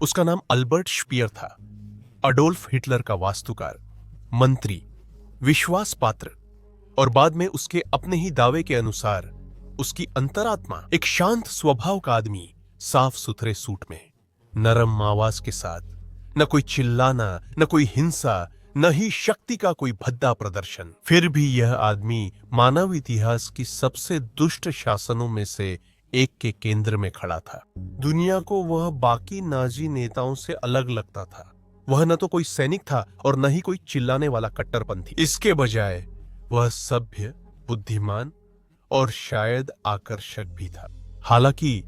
उसका नाम Albert spear था। अडोल्फ हिटलर का वास्तुकार, मंत्री, विश्वास पात्र और बाद में उसके अपने ही दावे के अनुसार उसकी अंतरात्मा एक शांत स्वभाव का आदमी, साफ सुथरे सूट में, नरम आवाज के साथ, न कोई चिल्लाना, न कोई हिंसा, न ही शक्ति का कोई भद्दा प्रदर्शन। फिर भी यह आदमी मानव इतिहास की सबसे दुष्ट शासनों में से एक के केंद्र में खड़ा था। दुनिया को वह बाकी नाजी नेताओं से अलग लगता था। वह न तो कोई सैनिक था और न ही कोई चिल्लाने वाला कट्टरपंथी। इसके बजाय वह सभ्य, बुद्धिमान और शायद आकर्षक भी था। हालांकि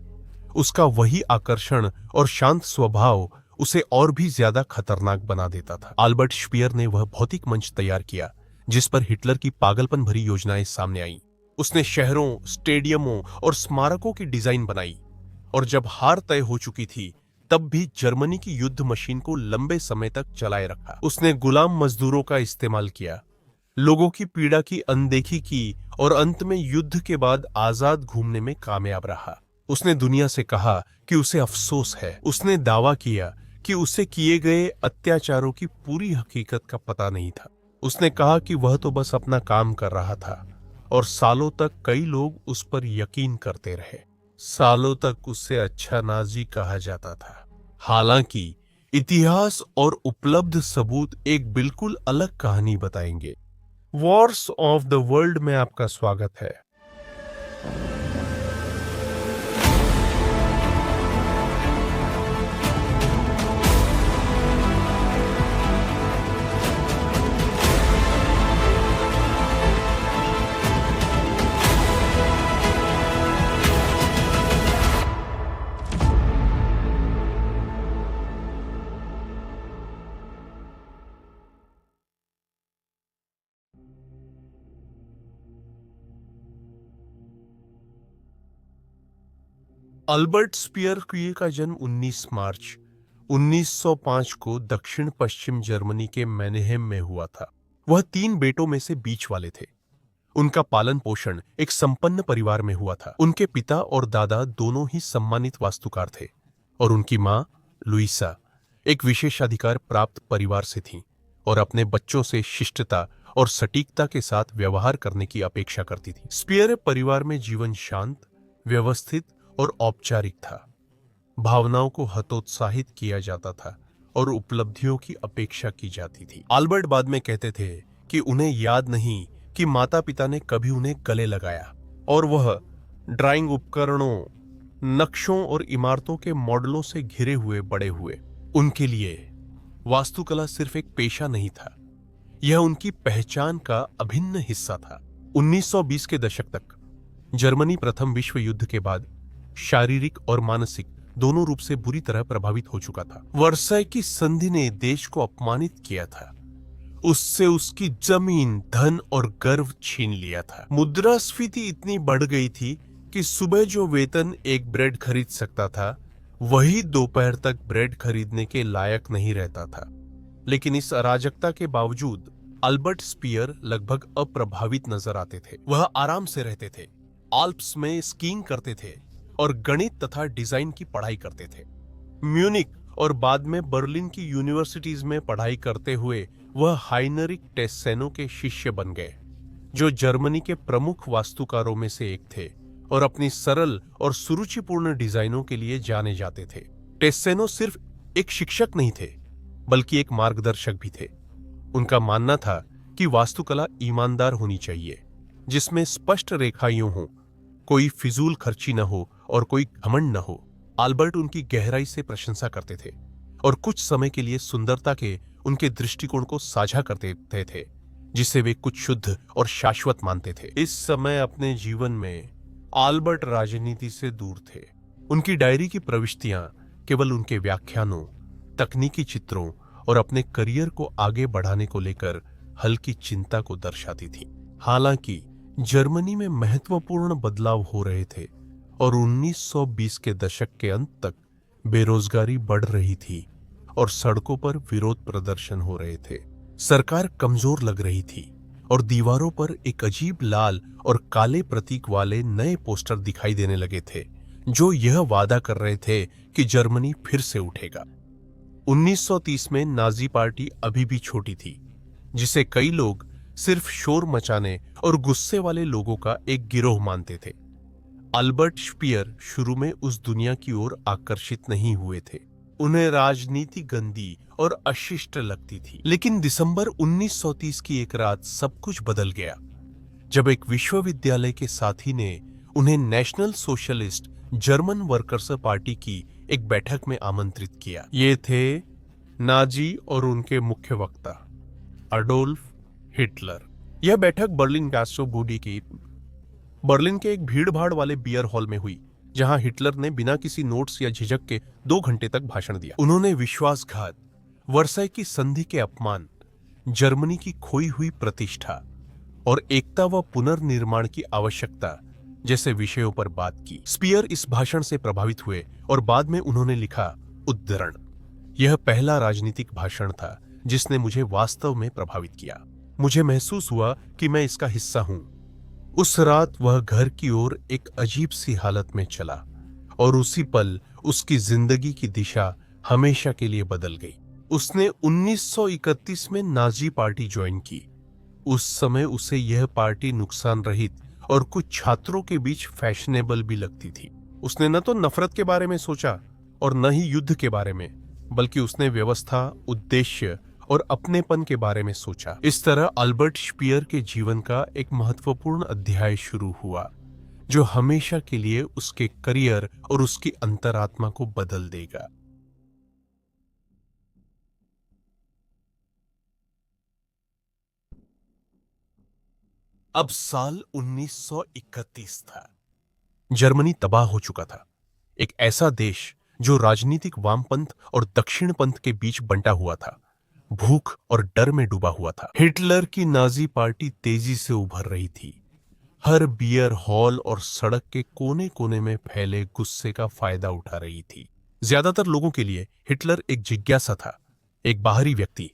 उसका वही आकर्षण और शांत स्वभाव उसे और भी ज्यादा खतरनाक बना देता था। अल्बर्ट स्पीयर ने वह भौतिक मंच तैयार किया जिस पर हिटलर की पागलपन भरी योजनाएं सामने आईं। उसने शहरों, स्टेडियमों और स्मारकों की डिजाइन बनाई और जब हार तय हो चुकी थी तब भी जर्मनी की युद्ध मशीन को लंबे समय तक चलाए रखा। उसने गुलाम मजदूरों का इस्तेमाल किया, लोगों की पीड़ा की अनदेखी की और अंत में युद्ध के बाद आजाद घूमने में कामयाब रहा। उसने दुनिया से कहा कि उसे अफसोस है। उसने दावा किया कि उसे किए गए अत्याचारों की पूरी हकीकत का पता नहीं था। उसने कहा कि वह तो बस अपना काम कर रहा था और सालों तक कई लोग उस पर यकीन करते रहे। सालों तक उससे अच्छा नाजी कहा जाता था। हालांकि इतिहास और उपलब्ध सबूत एक बिल्कुल अलग कहानी बताएंगे। वॉर्स ऑफ द वर्ल्ड में आपका स्वागत है। अल्बर्ट स्पीयर का जन्म 19 मार्च 1905 को दक्षिण पश्चिम जर्मनी के मैनहेम में हुआ था। वह 3 बेटों में से बीच वाले थे। उनका पालन पोषण एक संपन्न परिवार में हुआ था। उनके पिता और दादा दोनों ही सम्मानित वास्तुकार थे और उनकी मां लुइसा एक विशेषाधिकार प्राप्त परिवार से थीं और अपने बच्चों से शिष्टता और सटीकता के साथ व्यवहार करने की अपेक्षा करती थी। स्पीयर परिवार में जीवन शांत, व्यवस्थित और औपचारिक था। भावनाओं को हतोत्साहित किया जाता था और उपलब्धियों की अपेक्षा की जाती थी। अल्बर्ट बाद में कहते थे कि उन्हें याद नहीं कि माता पिता ने कभी उन्हें गले लगाया और वह ड्राइंग उपकरणों, नक्शों और इमारतों के मॉडलों से घिरे हुए बड़े हुए। उनके लिए वास्तुकला सिर्फ एक पेशा नहीं था, यह उनकी पहचान का अभिन्न हिस्सा था। 1920 के दशक तक जर्मनी प्रथम विश्व युद्ध के बाद शारीरिक और मानसिक दोनों रूप से बुरी तरह प्रभावित हो चुका था। वर्साई की संधि ने देश को अपमानित किया था, उससे उसकी जमीन, धन और गर्व छीन लिया था। मुद्रास्फीति इतनी बढ़ गई थी कि सुबह जो वेतन एक ब्रेड खरीद सकता था वही दोपहर तक ब्रेड खरीदने के लायक नहीं रहता था। लेकिन इस अराजकता के बावजूद अल्बर्ट स्पीयर लगभग अप्रभावित नजर आते थे। वह आराम से रहते थे, आल्प्स में स्कीइंग करते थे और गणित तथा डिजाइन की पढ़ाई करते थे। म्यूनिक और बाद में बर्लिन की यूनिवर्सिटीज में पढ़ाई करते हुए वह हाइनरिक टेस्सेनो के शिष्य बन गए, जो जर्मनी के प्रमुख वास्तुकारों में से एक थे और अपनी सरल और सुरुचिपूर्ण डिजाइनों के लिए जाने जाते थे। टेस्सेनो सिर्फ एक शिक्षक नहीं थे, बल्कि एक मार्गदर्शक भी थे। उनका मानना था कि वास्तुकला ईमानदार होनी चाहिए, जिसमें स्पष्ट रेखाएं हों, कोई फिजूल खर्ची न हो और कोई घमंड न हो। अल्बर्ट उनकी गहराई से प्रशंसा करते थे और कुछ समय के लिए सुंदरता के उनके दृष्टिकोण को साझा करते थे, जिसे वे कुछ शुद्ध और शाश्वत मानते थे। इस समय अपने जीवन में अल्बर्ट राजनीति से दूर थे। उनकी डायरी की प्रविष्टियां केवल उनके व्याख्यानों, तकनीकी चित्रों और अपने करियर को आगे बढ़ाने को लेकर हल्की चिंता को दर्शाती थी। हालांकि जर्मनी में महत्वपूर्ण बदलाव हो रहे थे और 1920 के दशक के अंत तक बेरोजगारी बढ़ रही थी और सड़कों पर विरोध प्रदर्शन हो रहे थे। सरकार कमजोर लग रही थी और दीवारों पर एक अजीब लाल और काले प्रतीक वाले नए पोस्टर दिखाई देने लगे थे, जो यह वादा कर रहे थे कि जर्मनी फिर से उठेगा। 1930 में नाजी पार्टी अभी भी छोटी थी, जिसे कई लोग सिर्फ शोर मचाने और गुस्से वाले लोगों का एक गिरोह मानते थे। अल्बर्ट स्पीयर शुरू में उस दुनिया की ओर आकर्षित नहीं हुए थे। उन्हें राजनीति गंदी और अशिष्ट लगती थी। लेकिन दिसंबर 1930 की एक रात सब कुछ बदल गया, जब एक विश्वविद्यालय के साथी ने उन्हें national socialist German workers party की एक बैठक में आमंत्रित किया। ये थे नाजी और उनके मुख्य वक्ता अडोल्फ हिटलर। यह बैठक बर्लिन के एक भीड़भाड़ वाले बियर हॉल में हुई, जहां हिटलर ने बिना किसी नोट्स या झिझक के 2 घंटे तक भाषण दिया। उन्होंने विश्वासघात, वर्साई की संधि के अपमान, जर्मनी की खोई हुई प्रतिष्ठा और एकता व पुनर्निर्माण की आवश्यकता जैसे विषयों पर बात की। स्पीयर इस भाषण से प्रभावित हुए और बाद में उन्होंने लिखा, उद्धरण, यह पहला राजनीतिक भाषण था जिसने मुझे वास्तव में प्रभावित किया। मुझे महसूस हुआ कि मैं इसका हिस्सा हूं। उस रात वह घर की ओर एक अजीब सी हालत में चला और उसी पल उसकी जिंदगी की दिशा हमेशा के लिए बदल गई। उसने 1931 में नाजी पार्टी ज्वाइन की। उस समय उसे यह पार्टी नुकसान रहित और कुछ छात्रों के बीच फैशनेबल भी लगती थी। उसने न तो नफरत के बारे में सोचा और न ही युद्ध के बारे में, बल्कि उसने व्यवस्था, उद्देश्य और अपनेपन के बारे में सोचा। इस तरह अल्बर्ट स्पीयर के जीवन का एक महत्वपूर्ण अध्याय शुरू हुआ, जो हमेशा के लिए उसके करियर और उसकी अंतरात्मा को बदल देगा। अब साल 1931 था। जर्मनी तबाह हो चुका था। एक ऐसा देश जो राजनीतिक वामपंथ और दक्षिणपंथ के बीच बंटा हुआ था, भूख और डर में डूबा हुआ था। हिटलर की नाजी पार्टी तेजी से उभर रही थी। हर बियर हॉल और सड़क के कोने कोने में फैले गुस्से का फायदा उठा रही थी। ज्यादातर लोगों के लिए हिटलर एक जिज्ञासा था, एक बाहरी व्यक्ति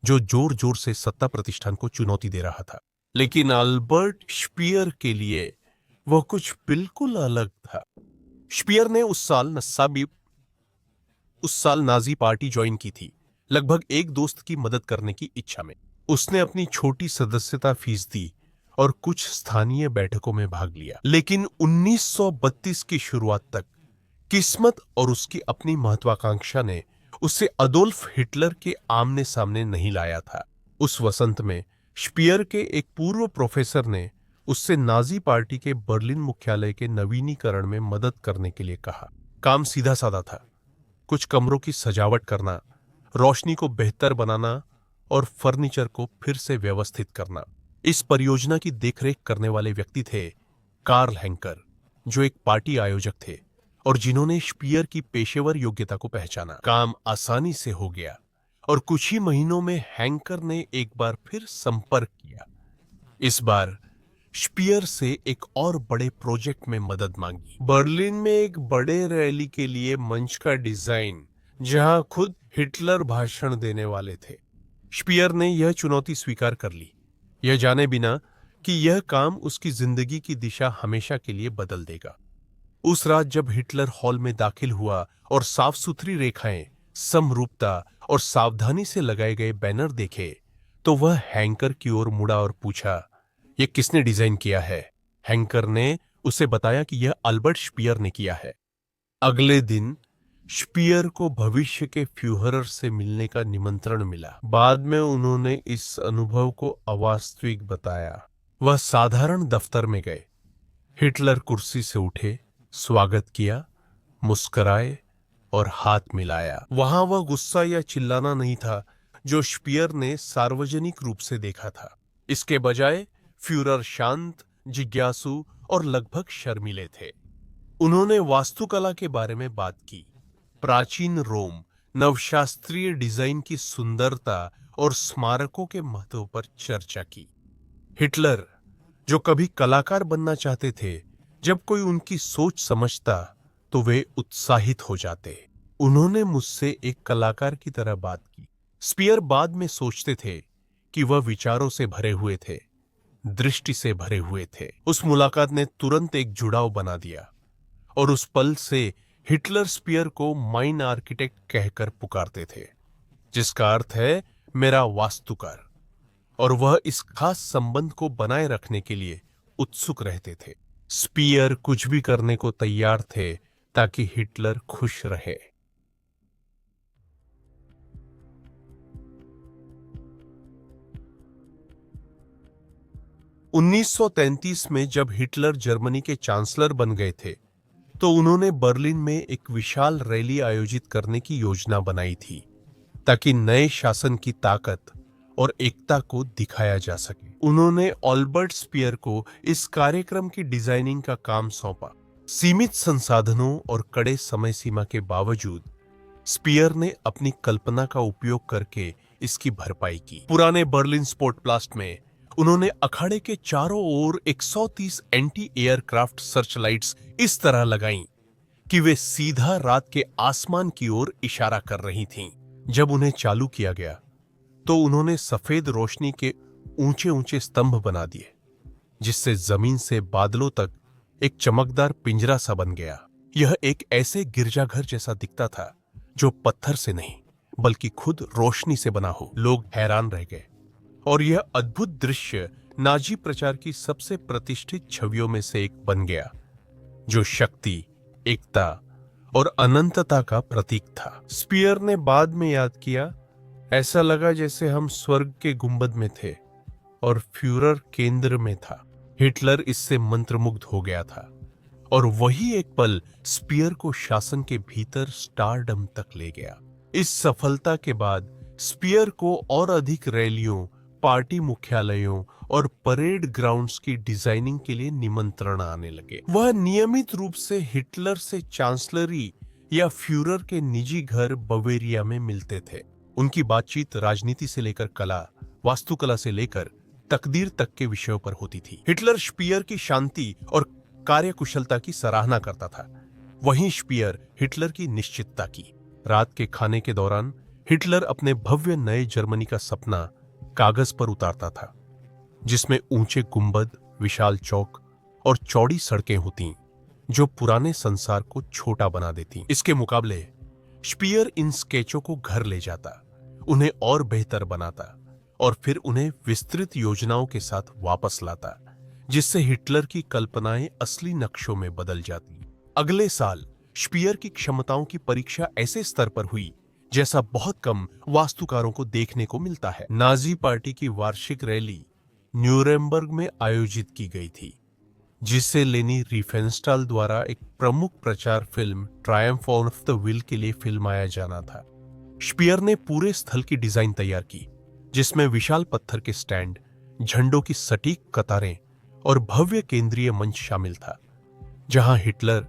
जो जोर जोर से सत्ता प्रतिष्ठान को चुनौती दे रहा था। लेकिन अल्बर्ट स्पीयर के लिए वह कुछ बिल्कुल अलग था। स्पीयर ने उस साल नाजी पार्टी ज्वाइन की थी, लगभग एक दोस्त की मदद करने की इच्छा में। उसने अपनी छोटी सदस्यता फीस दी और कुछ स्थानीय बैठकों में भाग लिया। लेकिन 1932 की शुरुआत तक किस्मत और उसकी अपनी महत्वाकांक्षा ने उसे अडोल्फ हिटलर के आमने सामने नहीं लाया था। उस वसंत में स्पीयर के एक पूर्व प्रोफेसर ने उससे नाजी पार्टी के बर्लिन मुख्यालय के नवीनीकरण में मदद करने के लिए कहा। काम सीधा साधा था, कुछ कमरों की सजावट करना, रोशनी को बेहतर बनाना और फर्नीचर को फिर से व्यवस्थित करना। इस परियोजना की देखरेख करने वाले व्यक्ति थे कार्ल हैंकर, जो एक पार्टी आयोजक थे और जिन्होंने स्पीयर की पेशेवर योग्यता को पहचाना। काम आसानी से हो गया और कुछ ही महीनों में हैंकर ने एक बार फिर संपर्क किया। इस बार स्पीयर से एक और बड़े प्रोजेक्ट में मदद मांगी। बर्लिन में एक बड़े रैली के लिए मंच का डिजाइन, जहां खुद हिटलर भाषण देने वाले थे। स्पीयर ने यह चुनौती स्वीकार कर ली, यह जाने बिना कि यह काम उसकी जिंदगी की दिशा हमेशा के लिए बदल देगा। उस रात जब हिटलर हॉल में दाखिल हुआ और साफ सुथरी रेखाएं, समरूपता और सावधानी से लगाए गए बैनर देखे, तो वह हैंकर की ओर मुड़ा और पूछा, यह किसने डिजाइन किया है? हैंकर ने उसे बताया कि यह अल्बर्ट स्पीयर ने किया है। अगले दिन स्पीयर को भविष्य के फ्यूहरर से मिलने का निमंत्रण मिला। बाद में उन्होंने इस अनुभव को अवास्तविक बताया। वह साधारण दफ्तर में गए। हिटलर कुर्सी से उठे, स्वागत किया, मुस्कुराए और हाथ मिलाया। वहां वह गुस्सा या चिल्लाना नहीं था जो स्पीयर ने सार्वजनिक रूप से देखा था। इसके बजाय फ्यूरर शांत, जिज्ञासु और लगभग शर्मीले थे। उन्होंने वास्तुकला के बारे में बात की, प्राचीन रोम, नवशास्त्रीय डिजाइन की सुंदरता और स्मारकों के महत्व पर चर्चा की। हिटलर, जो कभी कलाकार बनना चाहते थे, जब कोई उनकी सोच समझता तो वे उत्साहित हो जाते। उन्होंने मुझसे एक कलाकार की तरह बात की। स्पीयर बाद में सोचते थे कि वह विचारों से भरे हुए थे, दृष्टि से भरे हुए थे। उस मुलाकात ने तुरंत एक जुड़ाव बना दिया और उस पल से हिटलर स्पीयर को माइन आर्किटेक्ट कहकर पुकारते थे। जिसका अर्थ है मेरा वास्तुकार। और वह इस खास संबंध को बनाए रखने के लिए उत्सुक रहते थे। स्पीयर कुछ भी करने को तैयार थे ताकि हिटलर खुश रहे। (1933) में जब हिटलर जर्मनी के चांसलर बन गए थे तो उन्होंने बर्लिन में एक विशाल रैली आयोजित करने की योजना बनाई थी ताकि नए शासन की ताकत और एकता को दिखाया जा सके। उन्होंने ऑल्बर्ट स्पीयर को इस कार्यक्रम की डिजाइनिंग का काम सौंपा। सीमित संसाधनों और कड़े समय सीमा के बावजूद स्पीयर ने अपनी कल्पना का उपयोग करके इसकी भरपाई की। पुराने बर्लिन स्पोर्ट प्लास्ट में उन्होंने अखाड़े के चारों ओर 130 एंटी एयरक्राफ्ट सर्चलाइट्स इस तरह लगाईं कि वे सीधा रात के आसमान की ओर इशारा कर रही थीं। जब उन्हें चालू किया गया तो उन्होंने सफेद रोशनी के ऊंचे ऊंचे स्तंभ बना दिए, जिससे जमीन से बादलों तक एक चमकदार पिंजरा सा बन गया। यह एक ऐसे गिरजाघर जैसा दिखता था जो पत्थर से नहीं बल्कि खुद रोशनी से बना हो। लोग हैरान रह गए और यह अद्भुत दृश्य नाजी प्रचार की सबसे प्रतिष्ठित छवियों में से एक बन गया, जो शक्ति, एकता और अनंतता का प्रतीक था। स्पीयर ने बाद में याद किया, ऐसा लगा जैसे हम स्वर्ग के गुंबद में थे और फ्यूरर केंद्र में था। हिटलर इससे मंत्रमुग्ध हो गया था और वही एक पल स्पीयर को शासन के भीतर स्टारडम तक ले गया। इस सफलता के बाद स्पीयर को और अधिक रैलियों, पार्टी मुख्यालयों और परेड ग्राउंड्स की डिजाइनिंग के लिए निमंत्रण आने लगे। वह नियमित रूप से हिटलर से चांसलरी या फ्यूरर के निजी घर बवेरिया में मिलते थे। उनकी बातचीत राजनीति से लेकर कला, वास्तुकला से लेकर तकदीर तक के विषयों पर होती थी। हिटलर स्पीयर की शांति और कार्यकुशलता की सराहना करता था, वहीं स्पीयर हिटलर की निश्चितता की। रात के खाने के दौरान हिटलर अपने भव्य नए जर्मनी का सपना कागज पर उतारता था, जिसमें ऊंचे गुंबद, विशाल चौक और चौड़ी सड़कें होती जो पुराने संसार को छोटा बना देती। इसके मुकाबले स्पीयर इन स्केचों को घर ले जाता, उन्हें और बेहतर बनाता और फिर उन्हें विस्तृत योजनाओं के साथ वापस लाता, जिससे हिटलर की कल्पनाएं असली नक्शों में बदल जाती। अगले साल स्पीयर की क्षमताओं की परीक्षा ऐसे स्तर पर हुई जैसा बहुत कम वास्तुकारों को देखने को मिलता है। नाजी पार्टी की वार्षिक रैली न्यूरेमबर्ग में आयोजित की गई थी, जिसे लेनी रिफेनस्टाल द्वारा एक प्रमुख प्रचार film Triumph of the will के लिए फिल्माया जाना था। स्पीयर ने पूरे स्थल की डिजाइन तैयार की, जिसमें विशाल पत्थर के स्टैंड, झंडों की सटीक कतारें और भव्य केंद्रीय मंच शामिल था, जहां हिटलर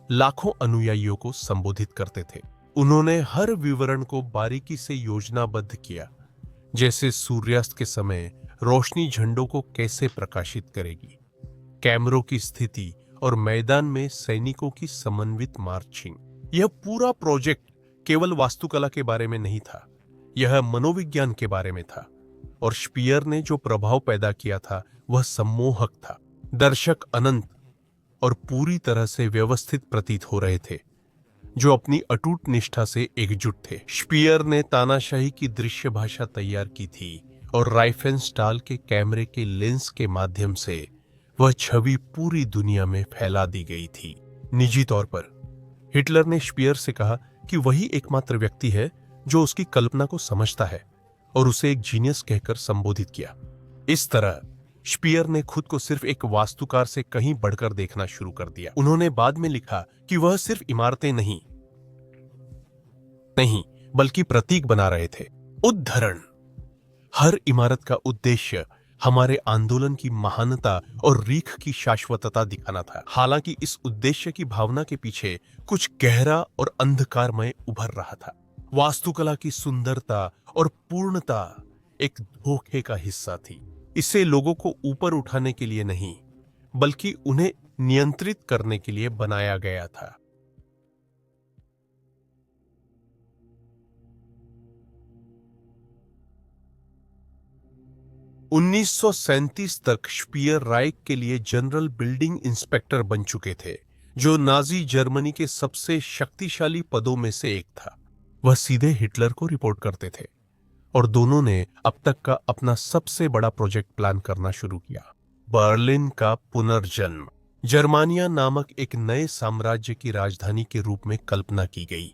लाखों अनुयायियों को संबोधित करते थे। उन्होंने हर विवरण को बारीकी से योजनाबद्ध किया, जैसे सूर्यास्त के समय रोशनी झंडों को कैसे प्रकाशित करेगी, कैमरों की स्थिति और मैदान में सैनिकों की समन्वित मार्चिंग। यह पूरा प्रोजेक्ट केवल वास्तुकला के बारे में नहीं था, यह मनोविज्ञान के बारे में था। और स्पीयर ने जो प्रभाव पैदा किया था वह सम्मोहक था। दर्शक अनंत और पूरी तरह से व्यवस्थित प्रतीत हो रहे थे, जो अपनी अटूट निष्ठा से एकजुट थे। स्पीयर ने तानाशाही की दृश्य भाषा तैयार की थी और राइफेनस्टाल के कैमरे के लेंस के माध्यम से वह छवि पूरी दुनिया में फैला दी गई थी। निजी तौर पर हिटलर ने स्पीयर से कहा कि वही एकमात्र व्यक्ति है जो उसकी कल्पना को समझता है और उसे एक जीनियस कहकर संबोधित किया। इस तरह स्पीयर ने खुद को सिर्फ एक वास्तुकार से कहीं बढ़कर देखना शुरू कर दिया। उन्होंने बाद में लिखा कि वह सिर्फ इमारतें नहीं बल्कि प्रतीक बना रहे थे। उद्धरण: हर इमारत का उद्देश्य हमारे आंदोलन की महानता और रीख की शाश्वतता दिखाना था। हालांकि इस उद्देश्य की भावना के पीछे कुछ गहरा और अंधकारमय उभर रहा था। वास्तुकला की सुंदरता और पूर्णता एक धोखे का हिस्सा थी। इसे लोगों को ऊपर उठाने के लिए नहीं, बल्कि उन्हें नियंत्रित करने के लिए बनाया गया था। (1937) तक स्पीयर राइख के लिए जनरल बिल्डिंग इंस्पेक्टर बन चुके थे, जो नाजी जर्मनी के सबसे शक्तिशाली पदों में से एक था। वह सीधे हिटलर को रिपोर्ट करते थे और दोनों ने अब तक का अपना सबसे बड़ा प्रोजेक्ट प्लान करना शुरू किया, बर्लिन का पुनर्जन्म। जर्मानिया नामक एक नए साम्राज्य की राजधानी के रूप में कल्पना की गई।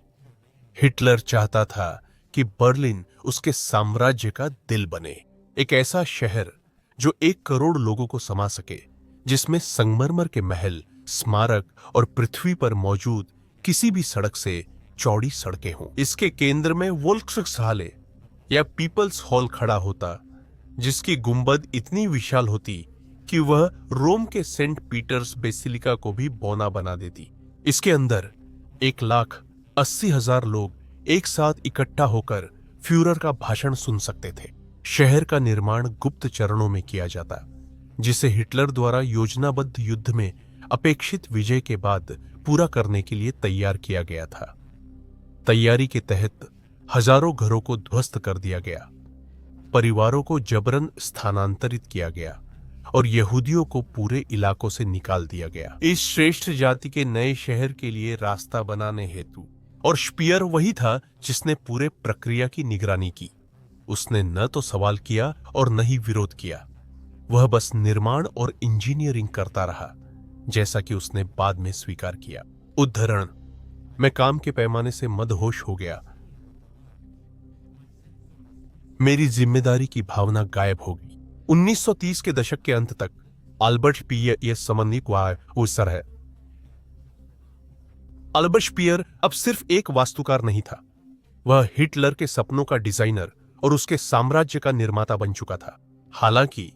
हिटलर चाहता था कि बर्लिन उसके साम्राज्य का दिल बने, एक ऐसा शहर जो 1 करोड़ लोगों को समा सके, जिसमें संगमरमर के महल, स्मारक और पृथ्वी पर मौजूद किसी भी सड़क से चौड़ी सड़कें हों। इसके केंद्र में वोल्क्सहाले या पीपल्स हॉल खड़ा होता, जिसकी गुंबद इतनी विशाल होती कि वह रोम के सेंट पीटर्स बेसिलिका को भी बौना बना देती। इसके अंदर 1,80,000 लोग एक साथ इकट्ठा होकर फ्यूरर का भाषण सुन सकते थे। शहर का निर्माण गुप्त चरणों में किया जाता, जिसे हिटलर द्वारा योजनाबद्ध युद्ध में अपेक्षित विजय के बाद पूरा करने के लिए तैयार किया गया था। तैयारी के तहत हजारों घरों को ध्वस्त कर दिया गया, परिवारों को जबरन स्थानांतरित किया गया और यहूदियों को पूरे इलाकों से निकाल दिया गया, इस श्रेष्ठ जाति के नए शहर के लिए रास्ता बनाने हेतु। और स्पीयर वही था जिसने पूरे प्रक्रिया की निगरानी की। उसने न तो सवाल किया और न ही विरोध किया, वह बस निर्माण और इंजीनियरिंग करता रहा, जैसा कि उसने बाद में स्वीकार किया। उद्धरण, मैं काम के पैमाने से मदहोश हो गया। मेरी जिम्मेदारी की भावना गायब हो गई। 1930 के दशक के अंत तक अल्बर्ट स्पीयर समन्वित सर है। अल्बर्ट स्पीयर अब सिर्फ एक वास्तुकार नहीं था, वह हिटलर के सपनों का डिजाइनर और उसके साम्राज्य का निर्माता बन चुका था। हालांकि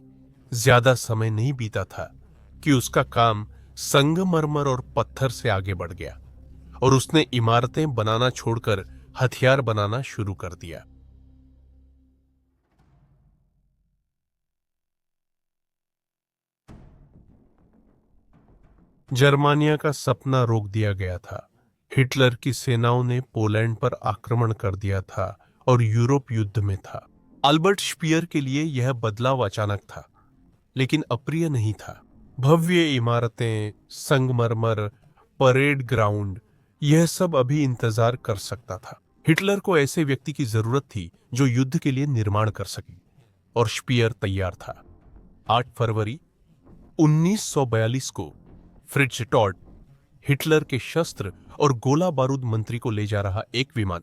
ज्यादा समय नहीं बीता था कि उसका काम संगमरमर और पत्थर से आगे बढ़ गया और उसने इमारतें बनाना छोड़कर हथियार बनाना शुरू कर दिया। जर्मानिया का सपना रोक दिया गया था। हिटलर की सेनाओं ने पोलैंड पर आक्रमण कर दिया था और यूरोप युद्ध में था। अल्बर्ट स्पीयर के लिए यह बदलाव अचानक था, लेकिन अप्रिय नहीं था। भव्य इमारतें, संगमरमर, परेड ग्राउंड, यह सब अभी इंतजार कर सकता था। हिटलर को ऐसे व्यक्ति की जरूरत थी जो युद्ध के लिए निर्माण कर सके, और स्पीयर तैयार था। 8 फरवरी 1942 को फ्रिट्ज टॉड, हिटलर के शस्त्र और गोला बारूद मंत्री को ले जा रहा एक विमान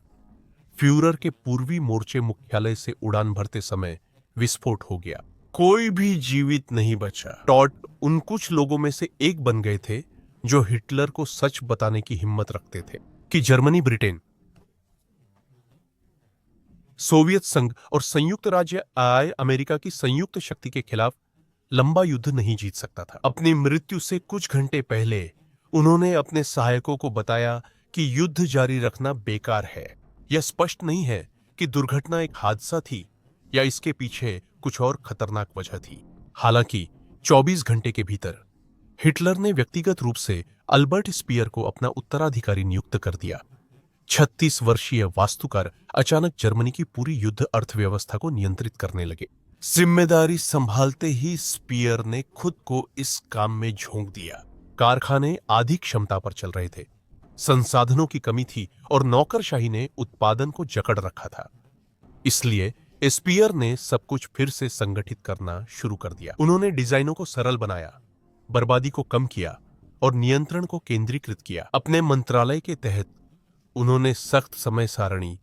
फ्यूरर के पूर्वी मोर्चे मुख्यालय से उड़ान भरते समय विस्फोट हो गया। कोई भी जीवित नहीं बचा। टॉड उन कुछ लोगों में से एक बन गए थे जो हिटलर को सच बताने की हिम्मत रखते थे कि जर्मनी, ब्रिटेन, सोवियत संघ और संयुक्त राज्य अमेरिका की संयुक्त शक्ति के खिलाफ लंबा युद्ध नहीं जीत सकता था। अपनी मृत्यु से कुछ घंटे पहले उन्होंने अपने सहायकों को बताया कि युद्ध जारी रखना बेकार है। यह स्पष्ट नहीं है कि दुर्घटना एक हादसा थी या इसके पीछे कुछ और खतरनाक वजह थी। हालांकि 24 घंटे के भीतर हिटलर ने व्यक्तिगत रूप से अल्बर्ट स्पीयर को अपना उत्तराधिकारी नियुक्त कर दिया। 36 वर्षीय वास्तुकार अचानक जर्मनी की पूरी युद्ध अर्थव्यवस्था को नियंत्रित करने लगे। जिम्मेदारी संभालते ही स्पीयर ने खुद को इस काम में झोंक दिया। कारखाने आधी क्षमता पर चल रहे थे, संसाधनों की कमी थी और नौकरशाही ने उत्पादन को जकड़ रखा था। इसलिए स्पीयर ने सब कुछ फिर से संगठित करना शुरू कर दिया। उन्होंने डिजाइनों को सरल बनाया, बर्बादी को कम किया और नियंत्रण को केंद्रीकृत किया। अपने मंत्रालय के तहत उन्होंने सख्त समय सारणी,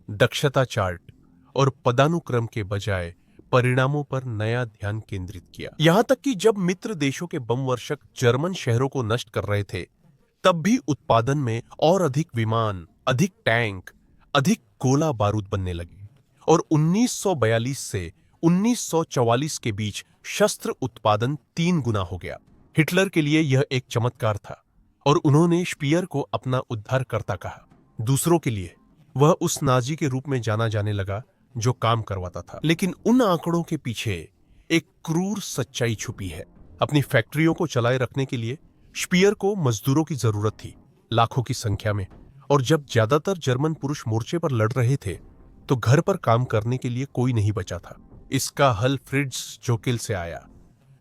दक्षता चार्ट और पदानुक्रम के बजाय परिणामों पर नया ध्यान केंद्रित किया। यहां तक कि जब मित्र देशों के बम वर्षक जर्मन शहरों को नष्ट कर रहे थे, तब भी उत्पादन में और अधिक विमान, अधिक टैंक, अधिक गोला बारूद बनने लगे और 1942 से 1944 के बीच शस्त्र उत्पादन 3 गुना हो गया। हिटलर के लिए यह एक चमत्कार था और उन्होंने स्पीयर को अपना उद्धारकर्ता कहा। दूसरों के लिए वह उस नाजी के रूप में जाना जाने लगा जो काम करवाता था। लेकिन उन आंकड़ों के पीछे एक क्रूर सच्चाई छुपी है। अपनी फैक्ट्रियों को चलाए रखने के लिए स्पीयर को मजदूरों की जरूरत थी, लाखों की संख्या में, और जब ज्यादातर जर्मन पुरुष मोर्चे पर लड़ रहे थे तो घर पर काम करने के लिए कोई नहीं बचा था। इसका हल फ्रिट्ज जोकेल से आया,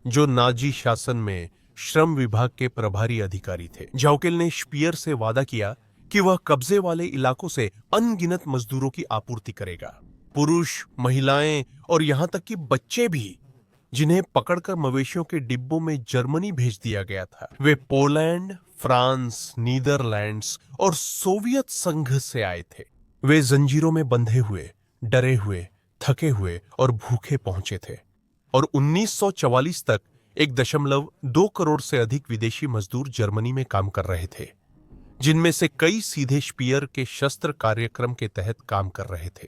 जो नाजी शासन में श्रम विभाग के प्रभारी अधिकारी थे। जोकेल ने स्पीयर से वादा किया कि वह कब्जे वाले इलाकों से अनगिनत मजदूरों की आपूर्ति करेगा। पुरुष, महिलाएं और यहां तक कि बच्चे भी, जिन्हें पकड़कर मवेशियों के डिब्बों में जर्मनी भेज दिया गया था, वे पोलैंड, फ्रांस, नीदरलैंड्स और सोवियत संघ से आए थे। वे जंजीरों में बंधे हुए, डरे हुए, थके हुए और भूखे पहुंचे थे। और 1944 तक 1.2 करोड़ से अधिक विदेशी मजदूर जर्मनी में काम कर रहे थे, जिनमें से कई सीधे स्पीयर के शस्त्र कार्यक्रम के तहत काम कर रहे थे।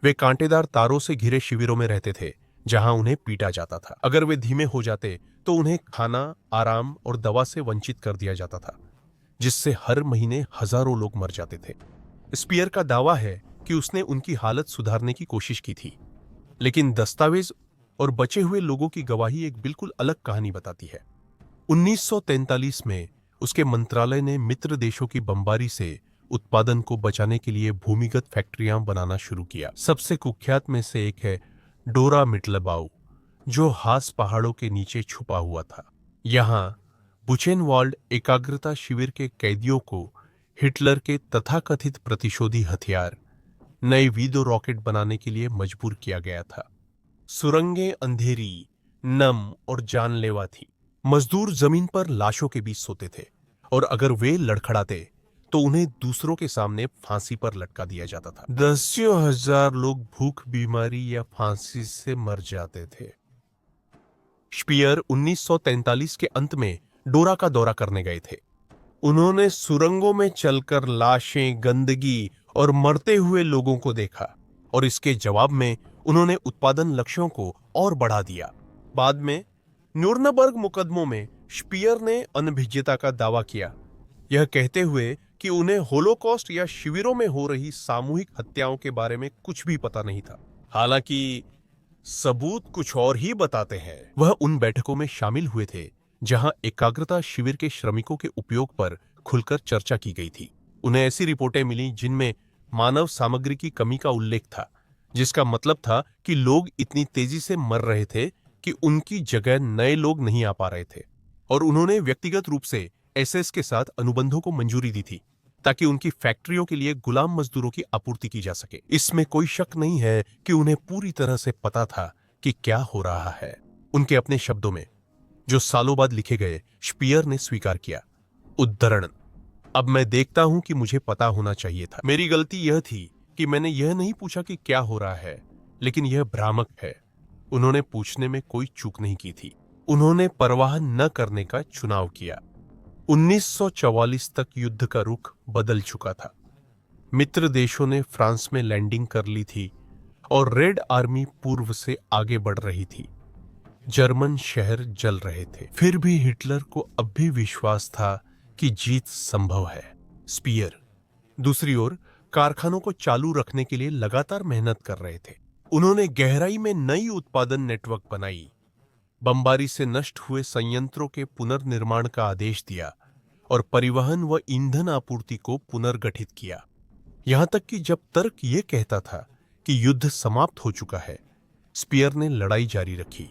वे कांटेदार तारों से घिरे शिविरों में रहते थे, जहां उन्हें पीटा जाता था। अगर वे धीमे हो जाते तो उन्हें खाना, आराम और दवा से वंचित कर दिया जाता था, जिससे हर महीने हजारों लोग मर जाते थे। स्पीयर का दावा है कि उसने उनकी हालत सुधारने की कोशिश की थी, लेकिन दस्तावेज और बचे हुए लोगों की गवाही एक बिल्कुल अलग कहानी बताती है। 1943 में उसके मंत्रालय ने मित्र देशों की बमबारी से उत्पादन को बचाने के लिए भूमिगत फैक्ट्रियां बनाना शुरू किया। सबसे कुख्यात में से एक है डोरा मिटलबाउ, जो हास पहाड़ों के नीचे छुपा हुआ था। यहां बुचेनवाल्ड एकाग्रता शिविर के कैदियों को हिटलर के तथाकथित प्रतिशोधी हथियार, नए वीदो रॉकेट बनाने के लिए मजबूर किया गया था। सुरंगें अंधेरी, नम और जानलेवा थी। मजदूर जमीन पर लाशों के बीच सोते थे, और अगर वे लड़खड़ाते तो उन्हें दूसरों के सामने फांसी पर लटका दिया जाता था। दसियों हजार लोग भूख, बीमारी या फांसी से मर जाते थे। स्पीयर 1943 के अंत में डोरा का दौरा करने गए थे। उन्होंने सुरंगों में चलकर लाशें, गंदगी और मरते हुए लोगों को देखा, और इसके जवाब में उन्होंने उत्पादन लक्ष्यों को और बढ़ा दिया। बाद में न्यूरनबर्ग मुकदमों में स्पीयर ने अनभिज्ञता का दावा किया, यह कहते हुए कि उन्हें होलोकॉस्ट या शिविरों में हो रही सामूहिक हत्याओं के बारे में कुछ भी पता नहीं था। हालांकि सबूत कुछ और ही बताते हैं। वह उन बैठकों में शामिल हुए थे जहां एकाग्रता शिविर के श्रमिकों के उपयोग पर खुलकर चर्चा की गई थी। उन्हें ऐसी रिपोर्टें मिली जिनमें मानव सामग्री की कमी का उल्लेख था, जिसका मतलब था कि लोग इतनी तेजी से मर रहे थे कि उनकी जगह नए लोग नहीं आ पा रहे थे। और उन्होंने व्यक्तिगत रूप से एसएस के साथ अनुबंधों को मंजूरी दी थी, ताकि उनकी फैक्ट्रियों के लिए गुलाम मजदूरों की आपूर्ति की जा सके। इसमें कोई शक नहीं है कि उन्हें पूरी तरह से पता था कि क्या हो रहा है। उनके अपने शब्दों में, जो सालों बाद लिखे गए, स्पीयर ने स्वीकार किया, उद्धरण, अब मैं देखता हूं कि मुझे पता होना चाहिए था। मेरी गलती यह थी कि मैंने यह नहीं पूछा कि क्या हो रहा है, लेकिन यह भ्रामक है। उन्होंने पूछने में कोई चूक नहीं की थी। उन्होंने परवाह न करने का चुनाव किया। 1944 तक युद्ध का रुख बदल चुका था। मित्र देशों ने फ्रांस में लैंडिंग कर ली थी और रेड आर्मी पूर्व से आगे बढ़ रही थी। जर्मन शहर जल रहे थे। फिर भी हिटलर को अब भी विश्वास था कि जीत संभव है। स्पीयर दूसरी ओर कारखानों को चालू रखने के लिए लगातार मेहनत कर रहे थे। उन्होंने गहराई में नई उत्पादन नेटवर्क बनाई, बमबारी से नष्ट हुए संयंत्रों के पुनर्निर्माण का आदेश दिया और परिवहन व ईंधन आपूर्ति को पुनर्गठित किया। यहां तक कि जब तर्क यह कहता था कि युद्ध समाप्त हो चुका है, स्पीयर ने लड़ाई जारी रखी,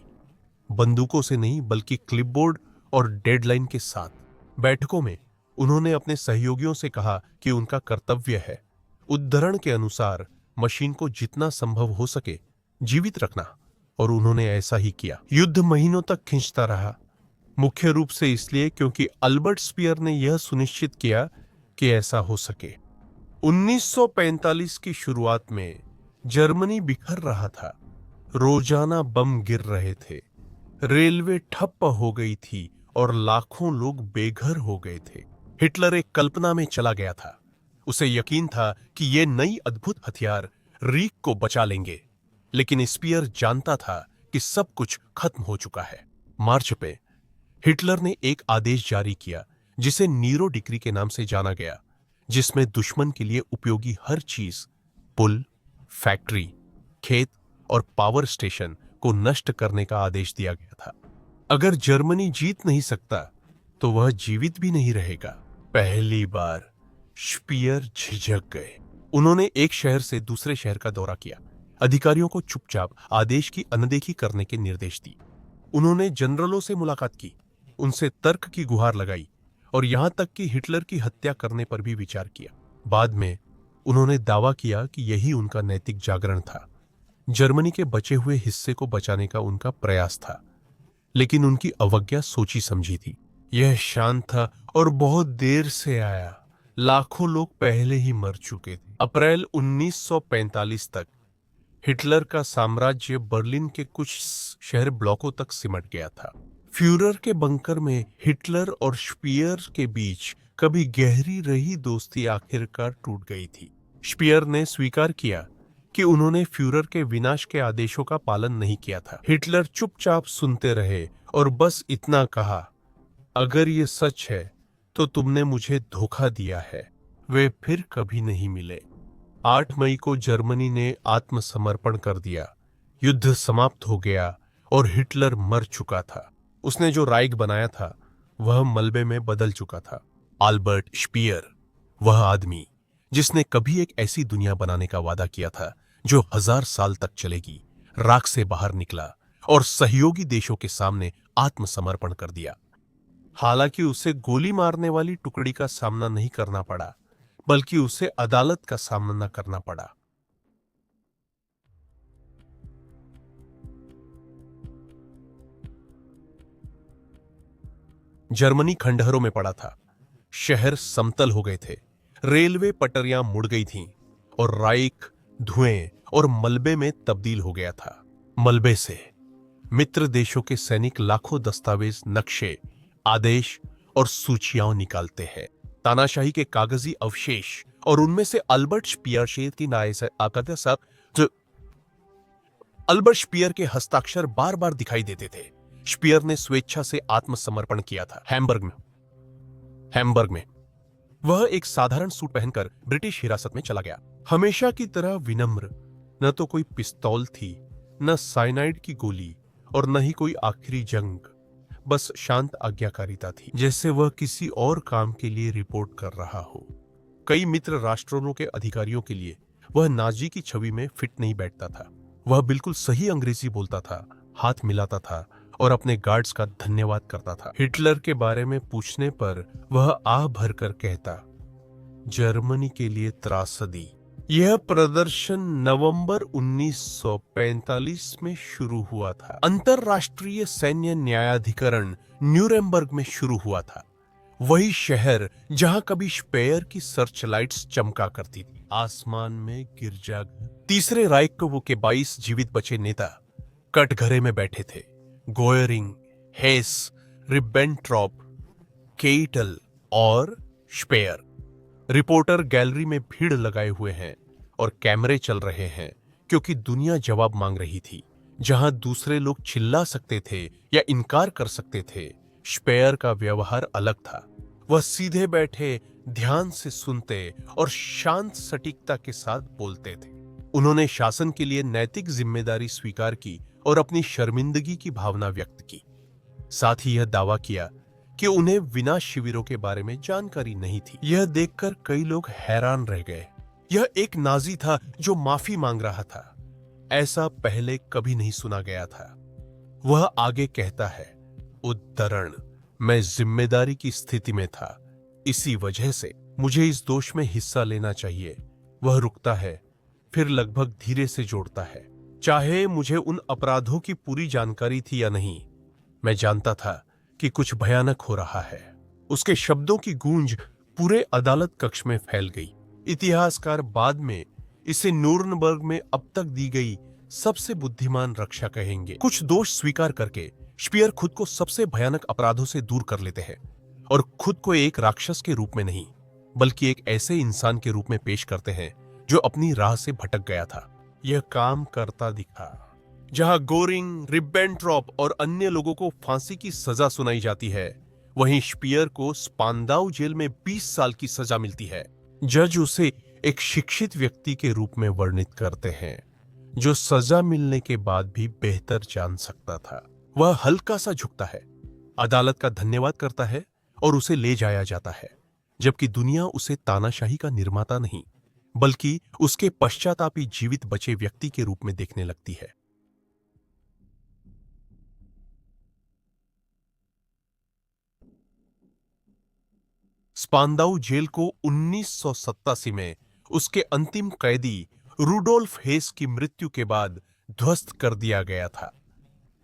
बंदूकों से नहीं बल्कि क्लिपबोर्ड और डेडलाइन के साथ। बैठकों में उन्होंने अपने सहयोगियों से कहा कि उनका कर्तव्य है, उद्धरण के अनुसार, मशीन को जितना संभव हो सके जीवित रखना, और उन्होंने ऐसा ही किया। युद्ध महीनों तक खिंचता रहा, मुख्य रूप से इसलिए क्योंकि अल्बर्ट स्पीयर ने यह सुनिश्चित किया कि ऐसा हो सके। 1945 की शुरुआत में जर्मनी बिखर रहा था। रोजाना बम गिर रहे थे, रेलवे ठप्प हो गई थी और लाखों लोग बेघर हो गए थे। हिटलर एक कल्पना में चला गया था। उसे यकीन था कि ये नई अद्भुत हथियार रीख को बचा लेंगे, लेकिन स्पीयर जानता था कि सब कुछ खत्म हो चुका है। मार्च पे हिटलर ने एक आदेश जारी किया जिसे नीरो डिक्री के नाम से जाना गया, जिसमें दुश्मन के लिए उपयोगी हर चीज, पुल, फैक्ट्री, खेत और पावर स्टेशन को नष्ट करने का आदेश दिया गया था। अगर जर्मनी जीत नहीं सकता तो वह जीवित भी नहीं रहेगा। पहली बार स्पीयर झिझक गए। उन्होंने एक शहर से दूसरे शहर का दौरा किया, अधिकारियों को चुपचाप आदेश की अनदेखी करने के निर्देश दिए। उन्होंने जनरलों से मुलाकात की, उनसे तर्क की गुहार लगाई और यहां तक कि हिटलर की हत्या करने पर भी विचार किया। बाद में उन्होंने दावा किया कि यही उनका नैतिक जागरण था, जर्मनी के बचे हुए हिस्से को बचाने का उनका प्रयास था। लेकिन उनकी अवज्ञा सोची समझी थी। यह शांत था और बहुत देर से आया। लाखों लोग पहले ही मर चुके थे। अप्रैल 1945 तक हिटलर का साम्राज्य बर्लिन के कुछ शहर ब्लॉकों तक सिमट गया था। फ्यूरर के बंकर में हिटलर और स्पीयर के बीच कभी गहरी रही दोस्ती आखिरकार टूट गई थी। स्पीयर ने स्वीकार किया कि उन्होंने फ्यूरर के विनाश के आदेशों का पालन नहीं किया था। हिटलर चुपचाप सुनते रहे और बस इतना कहा, अगर ये सच है तो तुमने मुझे धोखा दिया है। वे फिर कभी नहीं मिले। 8 मई को जर्मनी ने आत्मसमर्पण कर दिया। युद्ध समाप्त हो गया और हिटलर मर चुका था। उसने जो राइख बनाया था वह मलबे में बदल चुका था। अल्बर्ट स्पीयर, वह आदमी जिसने कभी एक ऐसी दुनिया बनाने का वादा किया था जो 1000 साल तक चलेगी, राख से बाहर निकला और सहयोगी देशों के सामने आत्मसमर्पण कर दिया। हालांकि उसे गोली मारने वाली टुकड़ी का सामना नहीं करना पड़ा, बल्कि उसे अदालत का सामना करना पड़ा। जर्मनी खंडहरों में पड़ा था। शहर समतल हो गए थे। रेलवे पटरियां मुड़ गई थीं और राइख धुएं और मलबे में तब्दील हो गया था। मलबे से मित्र देशों के सैनिक लाखों दस्तावेज, नक्शे, आदेश और सूचियां निकालते हैं। तानाशाही के कागजी अवशेष और उनमें से अल्बर्ट स्पीयर की अल्बर्ट स्पीयर के हस्ताक्षर बार बार दिखाई देते थे। स्पीयर ने स्वेच्छा से आत्मसमर्पण किया था। हैम्बर्ग में वह एक साधारण सूट पहनकर ब्रिटिश हिरासत में चला गया। हमेशा की तरह विनम्र। न तो कोई पिस्तौल थी, न साइनाइड की गोली और न ही कोई आखिरी जंग। बस शांत आज्ञाकारिता थी, जैसे वह किसी और काम के लिए रिपोर्ट कर रहा हो। कई मित्र राष्ट्रों के अधिकारियों के लिए वह नाजी की छवि में फिट नहीं बैठता था। वह बिल्कुल सही अंग्रेजी बोलता था, हाथ मिलाता था और अपने गार्ड्स का धन्यवाद करता था। हिटलर के बारे में पूछने पर वह आह भरकर कहता, जर्मनी के लिए त्रासदी। यह प्रदर्शन नवंबर 1945 में शुरू हुआ था। अंतरराष्ट्रीय सैन्य न्यायाधिकरण न्यूरेमबर्ग में शुरू हुआ था। वही शहर जहां कभी स्पेयर की सर्चलाइट्स चमका करती थी। आसमान में गिरजाघर। तीसरे राइख के 22 जीवित बचे नेता कटघरे में बैठे थे। गोयरिंग, हेस, रिबेंट्रॉप, केटल और स्पेयर। रिपोर्टर गैलरी में भीड़ लगाए हुए हैं और कैमरे चल रहे हैं, क्योंकि दुनिया जवाब मांग रही थी। जहां दूसरे लोग चिल्ला सकते थे या इनकार कर सकते थे, स्पेयर का व्यवहार अलग था। वह सीधे बैठे, ध्यान से सुनते और शांत सटीकता के साथ बोलते थे। उन्होंने शासन के लिए नैतिक जिम्मेदारी स्वीकार की और अपनी शर्मिंदगी की भावना व्यक्त की। साथ ही यह दावा किया कि उन्हें विनाश शिविरों के बारे में जानकारी नहीं थी। यह देखकर कई लोग हैरान रह गए। यह एक नाजी था जो माफी मांग रहा था। ऐसा पहले कभी नहीं सुना गया था। वह आगे कहता है, उद्धरण, मैं जिम्मेदारी की स्थिति में था, इसी वजह से मुझे इस दोष में हिस्सा लेना चाहिए। वह रुकता है, फिर लगभग धीरे से जोड़ता है, चाहे मुझे उन अपराधों की पूरी जानकारी थी या नहीं, मैं जानता था कि कुछ भयानक हो रहा है। उसके शब्दों की गूंज पूरे अदालत कक्ष में फैल गई। इतिहासकार बाद में इसे न्यूरनबर्ग में अब तक दी गई सबसे बुद्धिमान रक्षा कहेंगे। कुछ दोष स्वीकार करके स्पीयर खुद को सबसे भयानक अपराधों से दूर कर लेते हैं और खुद को एक राक्षस के रूप में नहीं, बल्कि एक ऐसे इंसान के रूप में पेश करते हैं जो अपनी राह से भटक गया था। यह काम करता दिखा। जहां गोरिंग, रिबेंट्रॉप और अन्य लोगों को फांसी की सजा सुनाई जाती है, वहीं स्पीयर को स्पांदाउ जेल में 20 साल की सजा मिलती है। जज उसे एक शिक्षित व्यक्ति के रूप में वर्णित करते हैं, जो सजा मिलने के बाद भी बेहतर जान सकता था। वह हल्का सा झुकता है, अदालत का धन्यवाद करता है और उसे ले जाया जाता है, जबकि दुनिया उसे तानाशाही का निर्माता नहीं, बल्कि उसके पश्चातापी जीवित बचे व्यक्ति के रूप में देखने लगती है। स्पांदाउ जेल को 1987 में उसके अंतिम कैदी रूडोल्फ हेस की मृत्यु के बाद ध्वस्त कर दिया गया था,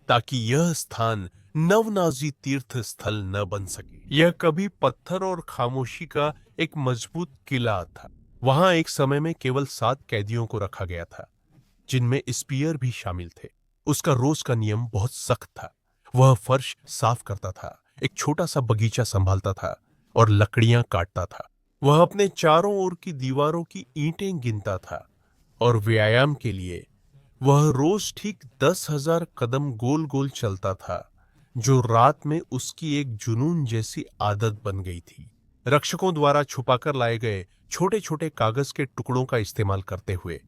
ताकि यह स्थान नवनाजी तीर्थ स्थल न बन सके। यह कभी पत्थर और खामोशी का एक मजबूत किला था। वहां एक समय में केवल 7 कैदियों को रखा गया था, जिनमें स्पीयर भी शामिल थे। उसका रोज का नियम बहुत सख्त था। वह फर्श साफ करता था, एक छोटा सा बगीचा संभालता था और लकड़ियां काटता था। वह अपने चारों ओर की दीवारों की ईंटें गिनता था और व्यायाम के लिए वह रोज ठीक 10,000 कदम गोल गोल चलता था, जो रात में उसकी एक जुनून जैसी आदत बन गई थी। रक्षकों द्वारा छुपाकर लाए गए छोटे छोटे कागज के टुकड़ों का इस्तेमाल करते हुए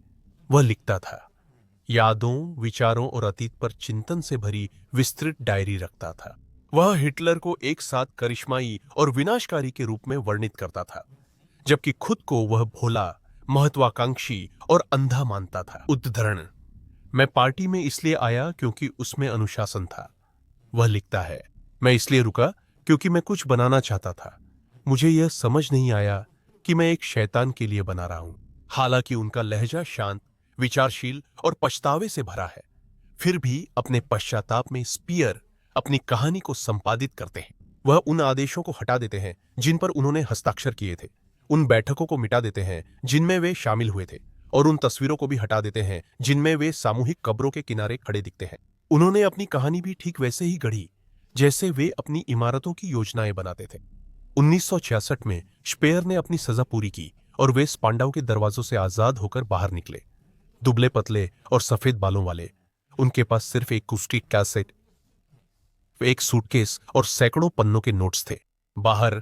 वह लिखता था। यादों, विचारों और अतीत पर चिंतन से भरी विस्तृत डायरी रखता था। वह हिटलर को एक साथ करिश्माई और विनाशकारी के रूप में वर्णित करता था, जबकि खुद को वह भोला, महत्वाकांक्षी और अंधा मानता था। उद्धरण: मैं पार्टी में इसलिए आया क्योंकि उसमें अनुशासन था। वह लिखता है, मैं इसलिए रुका क्योंकि मैं कुछ बनाना चाहता था। मुझे यह समझ नहीं आया कि मैं एक शैतान के लिए बना रहा हूं। हालांकि उनका लहजा शांत, विचारशील और पछतावे से भरा है, फिर भी अपने पश्चाताप में स्पीयर अपनी कहानी को संपादित करते हैं। वह उन आदेशों को हटा देते हैं जिन पर उन्होंने हस्ताक्षर किए थे, उन बैठकों को मिटा देते हैं जिनमें वे शामिल हुए थे, और उन तस्वीरों को भी हटा देते हैं जिनमें वे सामूहिक कब्रों के किनारे खड़े दिखते हैं। उन्होंने अपनी कहानी भी ठीक वैसे ही गढ़ी जैसे वे अपनी इमारतों की योजनाएं बनाते थे। 1966 में स्पेयर ने अपनी सजा पूरी की और वे स्पांडाउ के दरवाजों से आजाद होकर बाहर निकले। दुबले पतले और सफेद बालों वाले, उनके पास सिर्फ एक अकॉस्टिक कैसेट, एक सूटकेस और सैकड़ों पन्नों के नोट्स थे। बाहर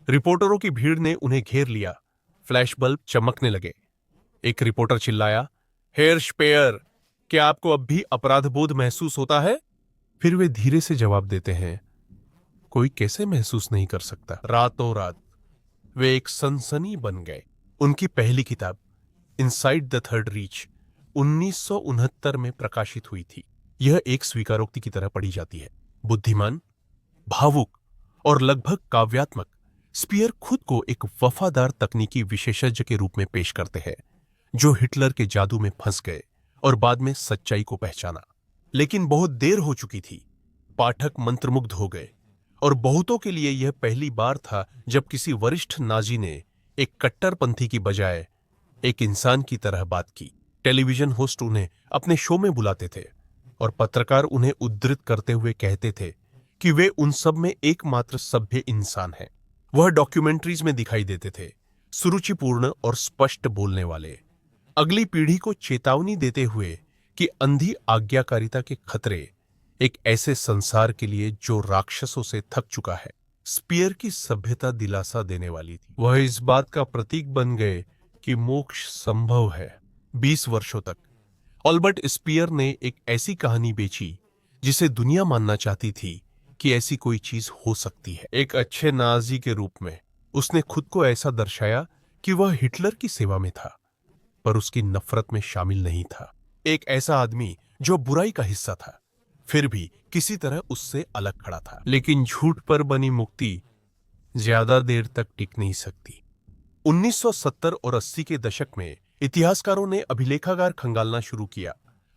रिपोर्टरों की भीड़ ने उन्हें घेर लिया। फ्लैश बल्ब चमकने लगे। एक रिपोर्टर चिल्लाया, हेयर स्पेयर, क्या आपको अब भी अपराधबोध महसूस होता है? फिर वे धीरे से जवाब देते हैं, कोई कैसे महसूस नहीं कर सकता। रातों रात वे एक सनसनी बन गए। उनकी पहली किताब इनसाइड द थर्ड रीच 1969 में प्रकाशित हुई थी। यह एक स्वीकारोक्ति की तरह पढ़ी जाती है। बुद्धिमान, भावुक और लगभग काव्यात्मक, स्पीयर खुद को एक वफादार तकनीकी विशेषज्ञ के रूप में पेश करते हैं, जो हिटलर के जादू में फंस गए और बाद में सच्चाई को पहचाना। लेकिन बहुत देर हो चुकी थी। पाठक मंत्रमुग्ध हो गए, और बहुतों के लिए यह पहली बार था जब किसी वरिष्ठ नाजी ने एक कट्टरपंथी की बजाय एक इंसान की तरह बात की। टेलीविजन होस्ट उन्हें अपने शो में बुलाते थे और पत्रकार उन्हें उद्धृत करते हुए कहते थे कि वे उन सब में एकमात्र सभ्य इंसान हैं। वह डॉक्यूमेंट्रीज में दिखाई देते थे, सुरुचिपूर्ण और स्पष्ट बोलने वाले, अगली पीढ़ी को चेतावनी देते हुए कि अंधी आज्ञाकारिता के खतरे एक ऐसे संसार के लिए जो राक्षसों से थक चुका है। स्पीयर की सभ्यता दिलासा देने वाली थी। वह इस बात का प्रतीक बन गए कि मोक्ष संभव है। 20 वर्षों तक अल्बर्ट स्पीयर ने एक ऐसी कहानी बेची जिसे दुनिया मानना चाहती थी कि ऐसी कोई चीज हो सकती है। एक अच्छे नाजी के रूप में उसने खुद को ऐसा दर्शाया कि वह हिटलर की सेवा में था, पर उसकी नफरत में शामिल नहीं था। एक ऐसा आदमी जो बुराई का हिस्सा था, फिर भी किसी तरह उससे अलग खड़ा था। लेकिन झूठ पर बनी मुक्ति ज्यादा देर तक टिक नहीं सकती। 1970 और 80 के दशक में इतिहासकारों ने अभिलेखागार खंगालना शुरू किया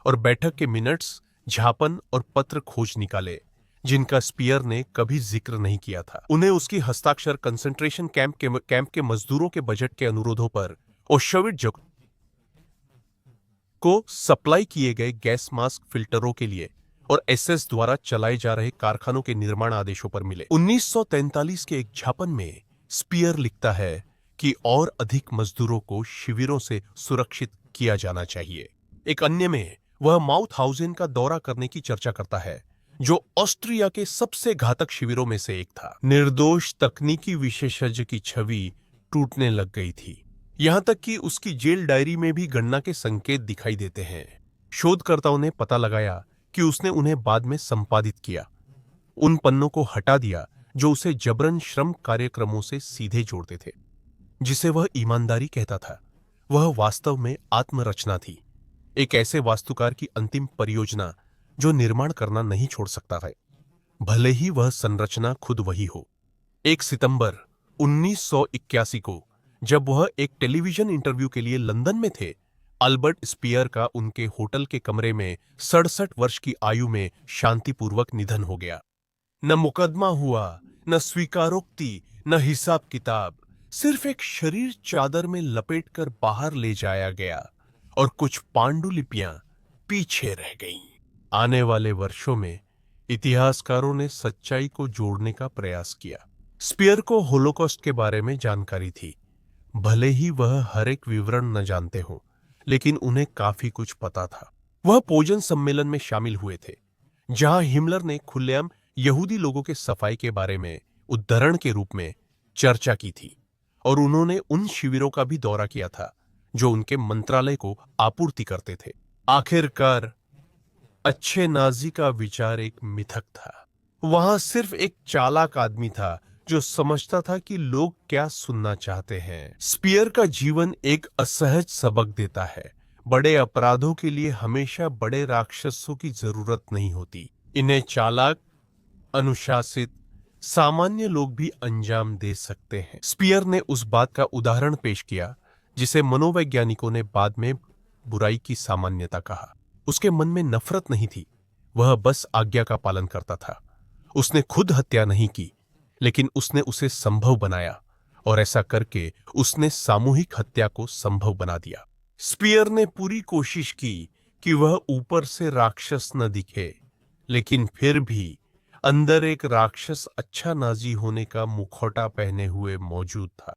और बैठक के मिनट्स, झापन और पत्र खोज निकाले जिनका स्पीयर ने कभी जिक्र नहीं किया था। उन्हें उसकी हस्ताक्षर कंसंट्रेशन कैंप के मजदूरों के बजट के अनुरोधों पर ऑशविट्ज को सप्लाई किए गए गैस मास्क फिल्टरों के लिए और एसएस द्वारा चलाए जा रहे कारखानों के निर्माण आदेशों पर मिले। 1943 के एक झापन में स्पीयर लिखता है कि और अधिक मजदूरों को शिविरों से सुरक्षित किया जाना चाहिए। एक अन्य में वह माउथहाउजेन का दौरा करने की चर्चा करता है, जो ऑस्ट्रिया के सबसे घातक शिविरों में से एक था। निर्दोष तकनीकी विशेषज्ञ की छवि टूटने लग गई थी, यहां तक कि उसकी जेल डायरी में भी गणना के संकेत दिखाई देते हैं। शोधकर्ताओं ने पता लगाया कि उसने उन्हें बाद में संपादित किया, उन पन्नों को हटा दिया जो उसे जबरन श्रम कार्यक्रमों से सीधे जोड़ते थे, जिसे वह ईमानदारी कहता था। वह वास्तव में आत्मरचना थी, एक ऐसे वास्तुकार की अंतिम परियोजना जो निर्माण करना नहीं छोड़ सकता है, भले ही वह संरचना खुद वही हो। 1 सितंबर 1981 को जब वह एक टेलीविजन इंटरव्यू के लिए लंदन में थे, अल्बर्ट स्पीयर का उनके होटल के कमरे में 67 वर्ष की आयु में शांतिपूर्वक निधन हो गया। न मुकदमा हुआ, न स्वीकारोक्ति, न हिसाब किताब, सिर्फ एक शरीर चादर में लपेटकर बाहर ले जाया गया और कुछ पांडुलिपियां पीछे रह गईं। आने वाले वर्षों में इतिहासकारों ने सच्चाई को जोड़ने का प्रयास किया। स्पीयर को होलोकॉस्ट के बारे में जानकारी थी। भले ही वह हर एक विवरण न जानते हो, लेकिन उन्हें काफी कुछ पता था। वह पोजन सम्मेलन में शामिल हुए थे, जहां हिमलर ने खुलेआम यहूदी लोगों के सफाई के बारे में उद्धरण के रूप में चर्चा की थी, और उन्होंने उन शिविरों का भी दौरा किया था जो उनके मंत्रालय को आपूर्ति करते थे। आखिरकार अच्छे नाजी का विचार एक मिथक था। वहां सिर्फ एक चालाक आदमी था जो समझता था कि लोग क्या सुनना चाहते हैं। स्पीयर का जीवन एक असहज सबक देता है। बड़े अपराधों के लिए हमेशा बड़े राक्षसों की जरूरत नहीं होती। इन्हें चालाक, अनुशासित, सामान्य लोग भी अंजाम दे सकते हैं। स्पीयर ने उस बात का उदाहरण पेश किया जिसे मनोवैज्ञानिकों ने बाद में बुराई की सामान्यता कहा। उसके मन में नफरत नहीं थी, वह बस आज्ञा का पालन करता था। उसने खुद हत्या नहीं की, लेकिन उसने उसे संभव बनाया, और ऐसा करके उसने सामूहिक हत्या को संभव बना दिया। स्पीयर ने पूरी कोशिश की कि वह ऊपर से राक्षस न दिखे, लेकिन फिर भी अंदर एक राक्षस अच्छा नाजी होने का मुखौटा पहने हुए मौजूद था।